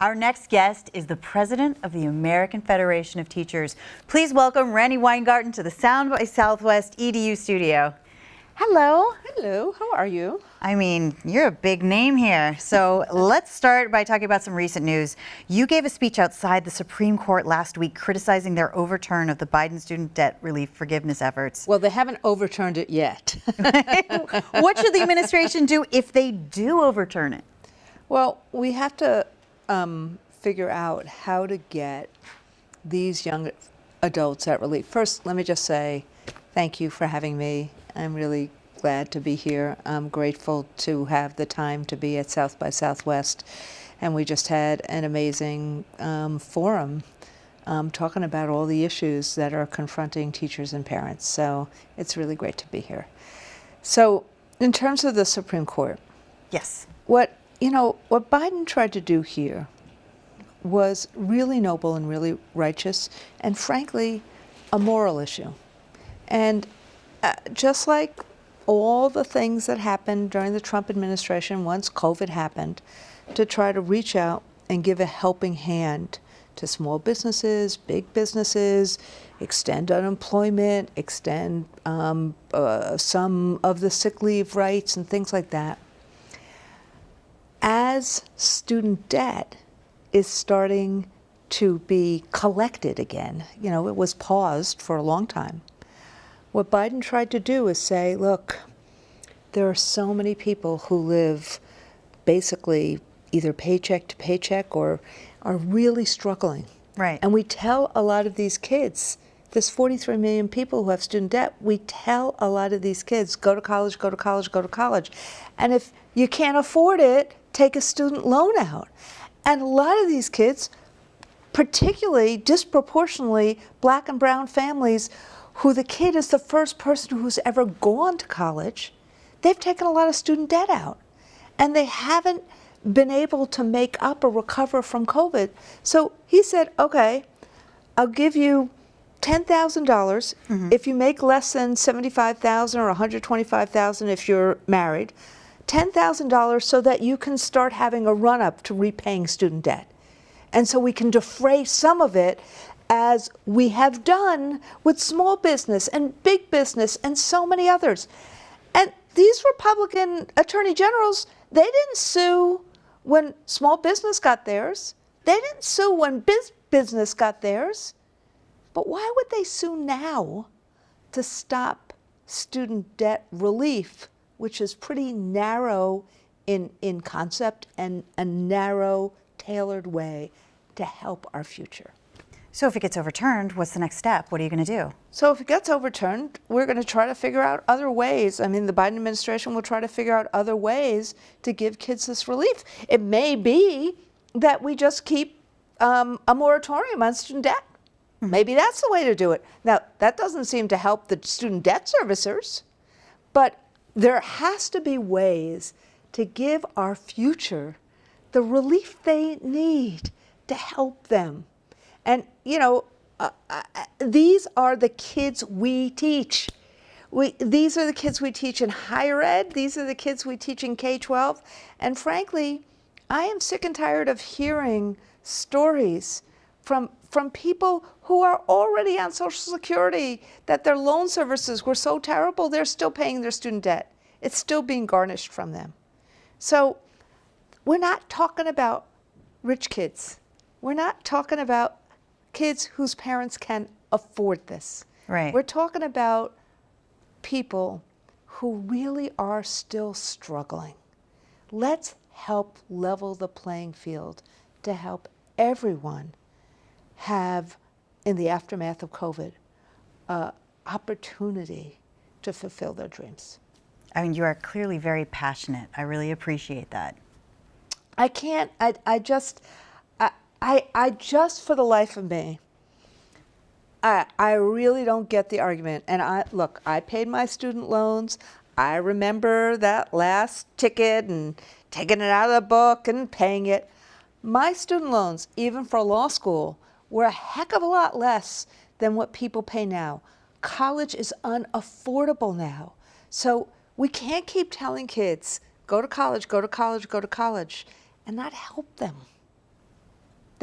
Our next guest is the president of the American Federation of Teachers. Please welcome Randi Weingarten to the Sound by Southwest EDU Studio. Hello. Hello, how are you? I mean, you're a big name here. So let's start by talking about some recent news. You gave a speech outside the Supreme Court last week criticizing their overturn of the Biden student debt relief forgiveness efforts. Well, they haven't overturned it yet. What should the administration do if they do overturn it? Well, we have to figure out how to get these young adults that relief. First, let me just say thank you for having me. I'm really glad to be here. I'm grateful to have the time to be at South by Southwest. And we just had an amazing forum talking about all the issues that are confronting teachers and parents. So it's really great to be here. So in terms of the Supreme Court, yes, what Biden tried to do here was really noble and really righteous and frankly a moral issue. And just like all the things that happened during the Trump administration once COVID happened, to try to reach out and give a helping hand to small businesses, big businesses, extend unemployment, extend some of the sick leave rights and things like that. As student debt is starting to be collected again, it was paused for a long time. What Biden tried to do is say, look, there are so many people who live basically either paycheck to paycheck or are really struggling. Right. And we tell a lot of these kids, there's 43 million people who have student debt, we tell a lot of these kids, go to college, go to college, go to college. And if you can't afford it, take a student loan out. And a lot of these kids, particularly disproportionately black and brown families, who the kid is the first person who's ever gone to college, they've taken a lot of student debt out. And they haven't been able to make up or recover from COVID. So he said, okay, I'll give you $10,000 if you make less than $75,000 or $125,000 if you're married, $10,000 so that you can start having a run-up to repaying student debt. And so we can defray some of it as we have done with small business and big business and so many others. And these Republican attorney generals, they didn't sue when small business got theirs. They didn't sue when business got theirs. But why would they sue now to stop student debt relief, which is pretty narrow in concept and a narrow, tailored way to help our future? So if it gets overturned, what's the next step? What are you going to do? So if it gets overturned, we're going to try to figure out other ways. I mean, the Biden administration will try to figure out other ways to give kids this relief. It may be that we just keep a moratorium on student debt. Maybe that's the way to do it. Now, that doesn't seem to help the student debt servicers, but there has to be ways to give our future the relief they need to help them. And, these are the kids we teach. These are the kids we teach in higher ed. These are the kids we teach in K-12. And frankly, I am sick and tired of hearing stories from people who are already on Social Security that their loan services were so terrible, they're still paying their student debt. It's still being garnished from them. So we're not talking about rich kids. We're not talking about kids whose parents can afford this. Right. We're talking about people who really are still struggling. Let's help level the playing field to help everyone have, in the aftermath of COVID, opportunity to fulfill their dreams. I mean, you are clearly very passionate. I really appreciate that. I just, for the life of me, I really don't get the argument. And I paid my student loans. I remember that last ticket and taking it out of the book and paying it. My student loans, even for law school, were a heck of a lot less than what people pay now. College is unaffordable now. So we can't keep telling kids, go to college, go to college, go to college, and not help them.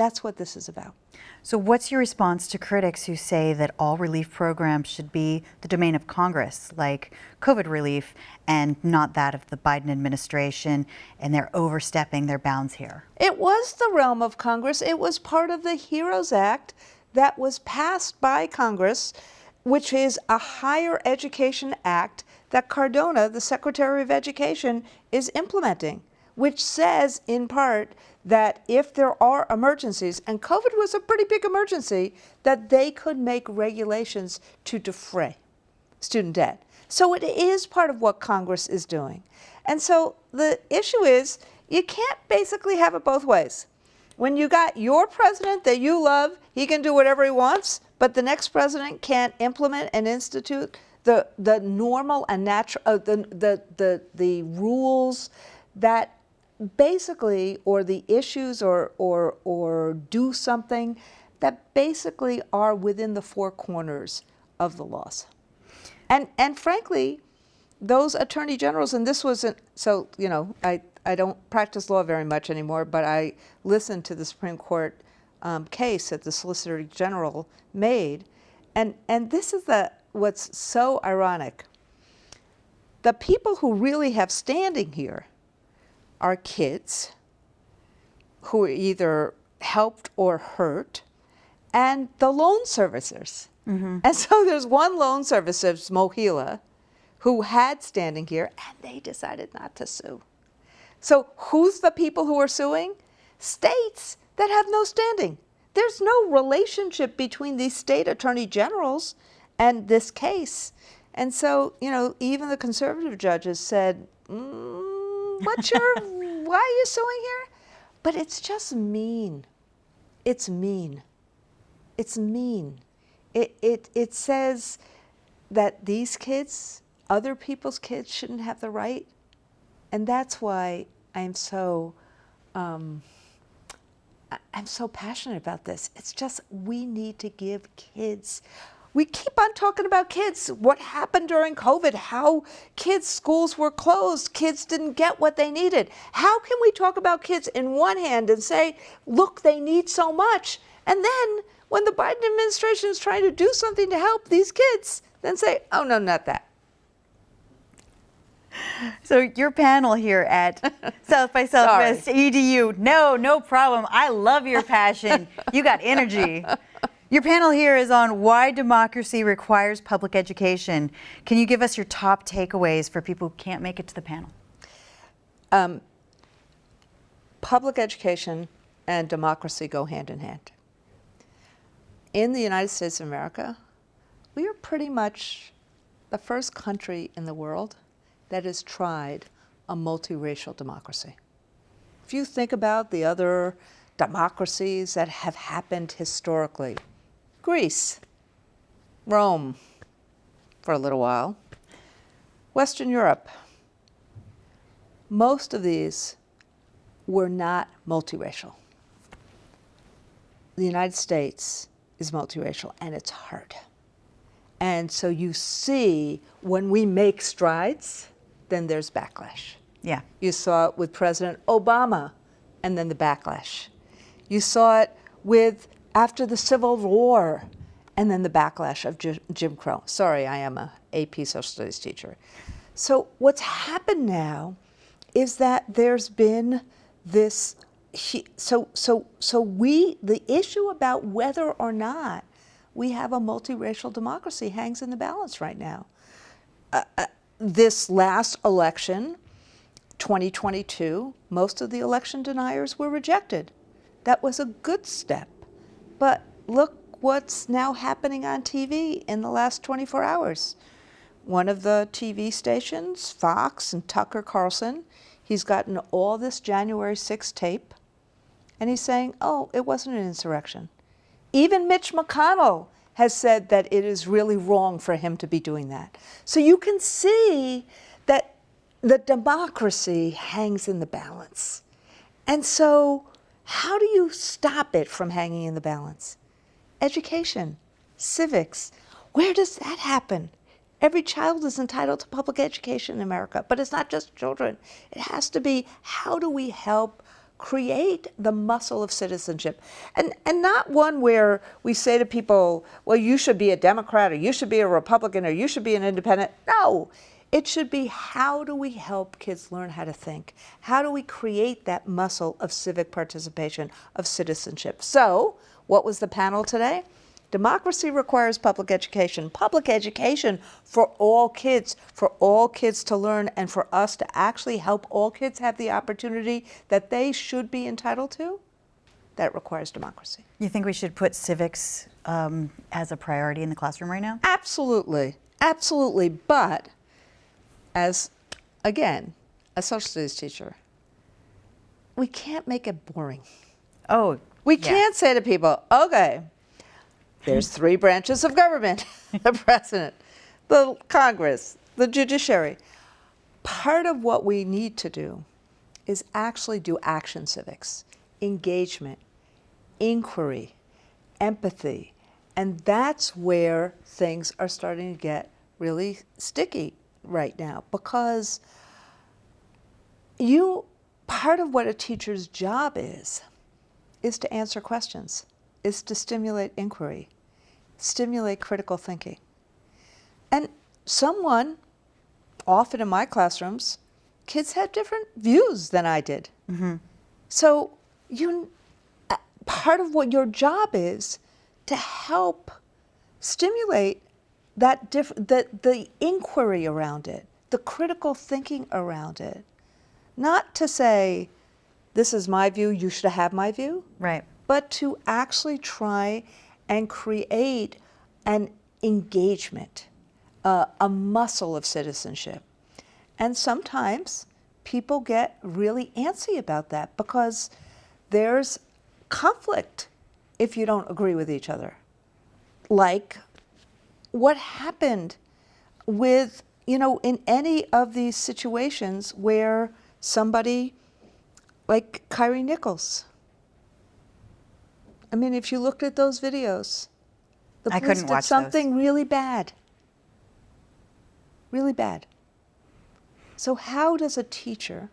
That's what this is about. So what's your response to critics who say that all relief programs should be the domain of Congress, like COVID relief, and not that of the Biden administration, and they're overstepping their bounds here? It was the realm of Congress. It was part of the HEROES Act that was passed by Congress, which is a higher education act that Cardona, the Secretary of Education, is implementing, which says in part that if there are emergencies, and COVID was a pretty big emergency, that they could make regulations to defray student debt. So it is part of what Congress is doing. And so the issue is, you can't basically have it both ways. When you got your president that you love, he can do whatever he wants, but the next president can't implement and institute the normal and natural, the rules that basically, or the issues, or do something that basically are within the four corners of the laws. And frankly, those attorney generals, and this wasn't, so, you know, I don't practice law very much anymore, but I listened to the Supreme Court case that the Solicitor General made, and this is what's so ironic. The people who really have standing here are kids who are either helped or hurt, and the loan servicers. Mm-hmm. And so there's one loan servicer, Mohila, who had standing here, and they decided not to sue. So who's the people who are suing? States that have no standing. There's no relationship between these state attorney generals and this case. And so, you know, even the conservative judges said, why are you suing here? But it's just mean. It's mean. It's mean. It says that these kids, other people's kids, shouldn't have the right. And that's why I'm so passionate about this. It's just, we need to give kids. We keep on talking about kids, what happened during COVID, how kids' schools were closed, kids didn't get what they needed. How can we talk about kids in one hand and say, look, they need so much, and then when the Biden administration is trying to do something to help these kids, then say, oh no, not that. So your panel here at South by Southwest EDU, no problem. I love your passion. You got energy. Your panel here is on why democracy requires public education. Can you give us your top takeaways for people who can't make it to the panel? Public education and democracy go hand in hand. In the United States of America, we are pretty much the first country in the world that has tried a multiracial democracy. If you think about the other democracies that have happened historically, Greece, Rome for a little while, Western Europe, most of these were not multiracial. The United States is multiracial, and it's hard. And so you see, when we make strides, then there's backlash. Yeah. You saw it with President Obama, and then the backlash. You saw it with after the Civil War, and then the backlash of Jim Crow. Sorry, I am a AP Social Studies teacher. So what's happened now is that there's been this, the issue about whether or not we have a multiracial democracy hangs in the balance right now. This last election, 2022, most of the election deniers were rejected. That was a good step. But look what's now happening on TV in the last 24 hours. One of the TV stations, Fox and Tucker Carlson, he's gotten all this January 6th tape, and he's saying, oh, it wasn't an insurrection. Even Mitch McConnell has said that it is really wrong for him to be doing that. So you can see that the democracy hangs in the balance. And so how do you stop it from hanging in the balance? Education, civics, where does that happen? Every child is entitled to public education in America, but it's not just children. It has to be, how do we help create the muscle of citizenship. And not one where we say to people, well, you should be a Democrat, or you should be a Republican, or you should be an independent. No, it should be, how do we help kids learn how to think? How do we create that muscle of civic participation, of citizenship? So, what was the panel today? Democracy requires public education for all kids to learn, and for us to actually help all kids have the opportunity that they should be entitled to. That requires democracy. You think we should put civics as a priority in the classroom right now? Absolutely, absolutely. But as, again, a social studies teacher, we can't make it boring. Oh, we can't say to people, okay, there's 3 branches of government: the president, the Congress, the judiciary. Part of what we need to do is actually do action civics, engagement, inquiry, empathy. And that's where things are starting to get really sticky right now, because part of what a teacher's job is to answer questions, is to stimulate inquiry, stimulate critical thinking. And often in my classrooms, kids had different views than I did. Mm-hmm. So part of what your job is to help stimulate the inquiry around it, the critical thinking around it. Not to say, this is my view, you should have my view. Right. But to actually try and create an engagement, a muscle of citizenship. And sometimes people get really antsy about that, because there's conflict if you don't agree with each other. Like what happened with, in any of these situations where somebody, like Kari Nichols, I mean, if you looked at those videos, the police did something really bad. Really bad. So how does a teacher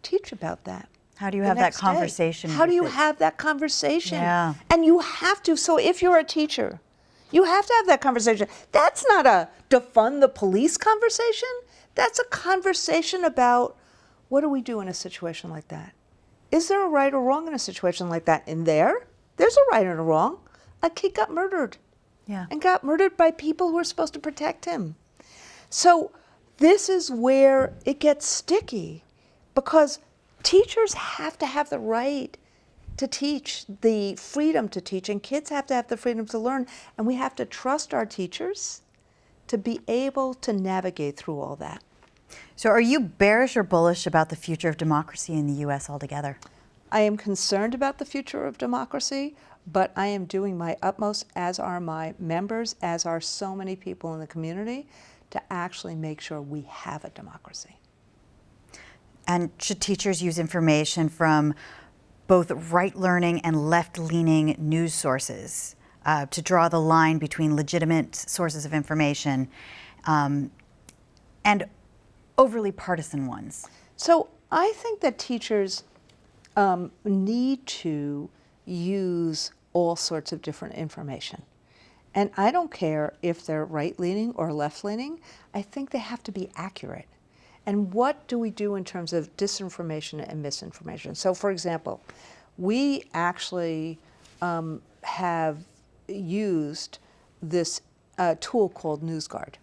teach about that? How do you have that conversation? How do you have that conversation? Yeah. And you have to. So if you're a teacher, you have to have that conversation. That's not a defund the police conversation. That's a conversation about, what do we do in a situation like that? Is there a right or wrong in a situation like that? There's a right and a wrong. A kid got murdered. Yeah. And got murdered by people who were supposed to protect him. So this is where it gets sticky, because teachers have to have the right to teach, the freedom to teach, and kids have to have the freedom to learn, and we have to trust our teachers to be able to navigate through all that. So are you bearish or bullish about the future of democracy in the U.S. altogether? I am concerned about the future of democracy, but I am doing my utmost, as are my members, as are so many people in the community, to actually make sure we have a democracy. And should teachers use information from both right-leaning and left-leaning news sources to draw the line between legitimate sources of information and overly partisan ones? So I think that teachers need to use all sorts of different information. And I don't care if they're right-leaning or left-leaning. I think they have to be accurate. And what do we do in terms of disinformation and misinformation? So, for example, we actually have used this tool called NewsGuard.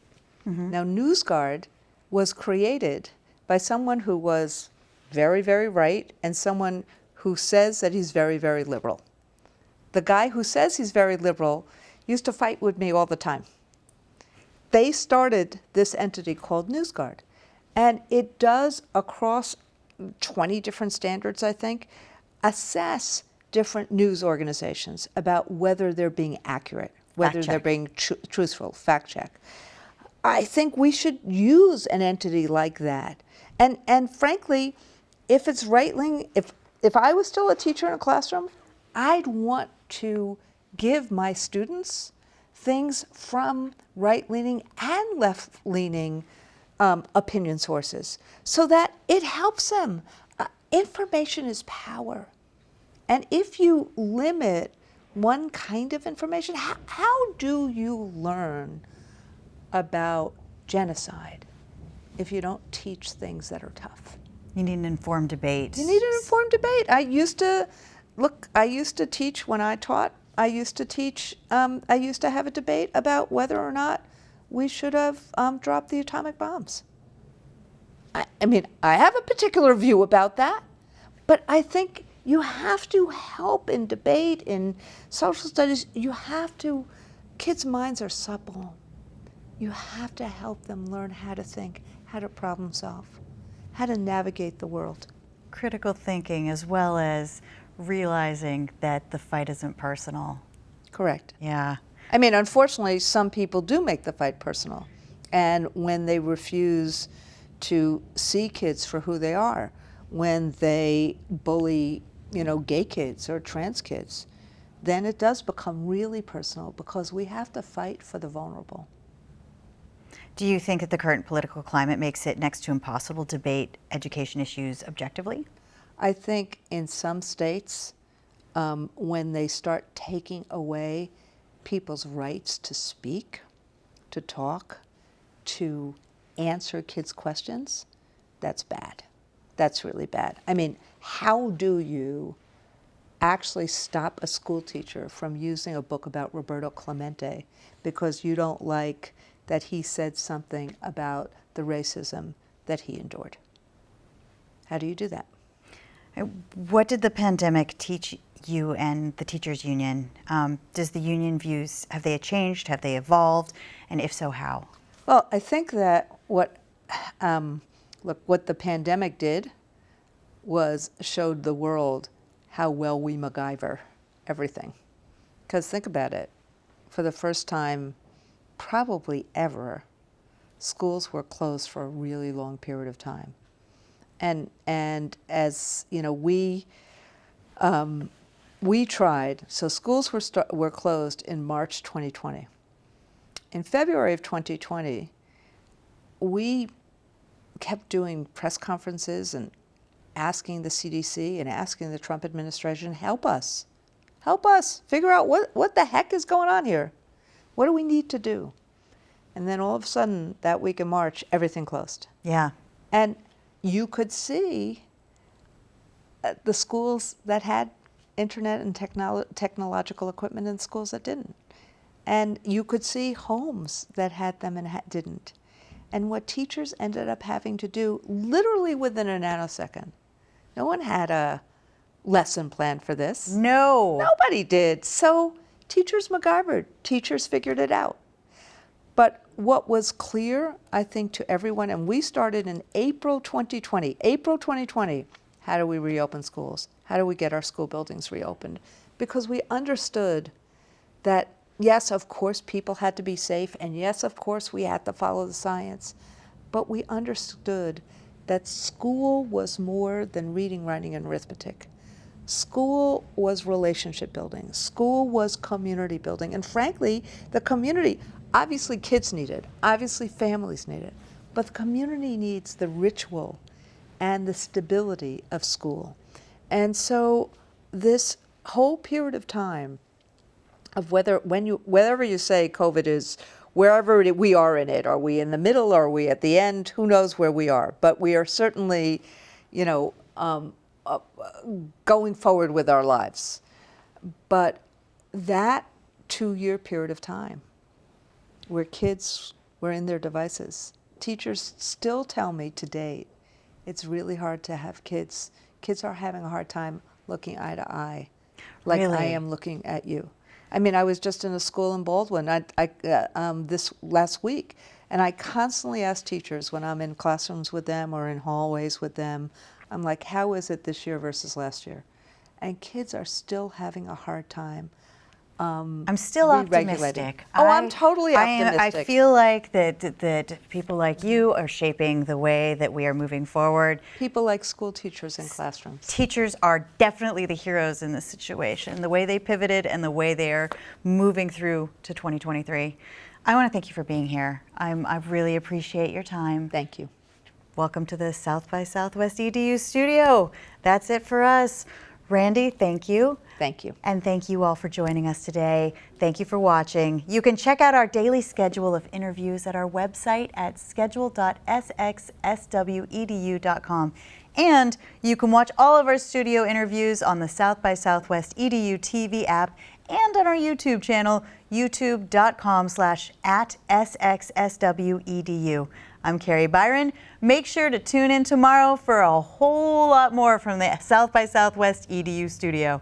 Mm-hmm. Now, NewsGuard was created by someone who was very, very right and someone who says that he's very, very liberal. The guy who says he's very liberal used to fight with me all the time. They started this entity called NewsGuard, and it does, across 20 different standards, I think, assess different news organizations about whether they're being accurate, whether they're being truthful, fact check. I think we should use an entity like that. And frankly, if it's right-leaning, if I was still a teacher in a classroom, I'd want to give my students things from right-leaning and left-leaning opinion sources so that it helps them. Information is power. And if you limit one kind of information, how do you learn about genocide if you don't teach things that are tough? You need an informed debate. You need an informed debate. I used to teach when I taught. I used to have a debate about whether or not we should have dropped the atomic bombs. I mean, I have a particular view about that, but I think you have to help in debate, in social studies. Kids' minds are supple. You have to help them learn how to think, how to problem solve, how to navigate the world. Critical thinking, as well as realizing that the fight isn't personal. Correct. Yeah. I mean, unfortunately, some people do make the fight personal. And when they refuse to see kids for who they are, when they bully, gay kids or trans kids, then it does become really personal, because we have to fight for the vulnerable. Do you think that the current political climate makes it next to impossible to debate education issues objectively? I think in some states, when they start taking away people's rights to speak, to talk, to answer kids' questions, that's bad. That's really bad. I mean, how do you actually stop a school teacher from using a book about Roberto Clemente because you don't like that he said something about the racism that he endured? How do you do that? What did the pandemic teach you and the teachers union? Does the union views, have they changed? Have they evolved? And if so, how? Well, I think that what the pandemic did was showed the world how well we MacGyver everything. Because think about it, for the first time probably ever, schools were closed for a really long period of time. And as you know, we tried. So schools were closed in March 2020. In February of 2020, we kept doing press conferences and asking the CDC and asking the Trump administration, help us figure out what the heck is going on here. What do we need to do? And then all of a sudden, that week in March, everything closed. Yeah. And you could see the schools that had internet and technological equipment and schools that didn't. And you could see homes that had them and didn't. And what teachers ended up having to do, literally within a nanosecond, no one had a lesson plan for this. No. Nobody did. So teachers MacGyvered. Teachers figured it out. But what was clear, I think, to everyone, and we started in April 2020. April 2020, how do we reopen schools? How do we get our school buildings reopened? Because we understood that, yes, of course, people had to be safe, and yes, of course, we had to follow the science. But we understood that school was more than reading, writing, and arithmetic. School was relationship building. School was community building. And frankly, the community, obviously kids need it, obviously families need it, but the community needs the ritual and the stability of school. And so this whole period of time of wherever you say COVID is, wherever we are in it, are we in the middle, are we at the end, who knows where we are, but we are certainly, going forward with our lives. But that 2-year period of time where kids were in their devices, teachers still tell me to date, it's really hard to have kids. Kids are having a hard time looking eye to eye, like Really? I am looking at you. I mean, I was just in a school in Baldwin this last week, and I constantly ask teachers when I'm in classrooms with them or in hallways with them, I'm like, how is it this year versus last year? And kids are still having a hard time. I'm still re-regulating. optimistic. I'm totally optimistic. I feel like that people like you are shaping the way that we are moving forward. People like school teachers in classrooms. Teachers are definitely the heroes in this situation, the way they pivoted and the way they're moving through to 2023. I want to thank you for being here. I really appreciate your time. Thank you. Welcome to the South by Southwest EDU studio. That's it for us. Randi, thank you. Thank you. And thank you all for joining us today. Thank you for watching. You can check out our daily schedule of interviews at our website at schedule.sxswedu.com. And you can watch all of our studio interviews on the South by Southwest EDU TV app and on our YouTube channel, youtube.com/@SXSWEDU. I'm Kari Byron. Make sure to tune in tomorrow for a whole lot more from the South by Southwest EDU studio.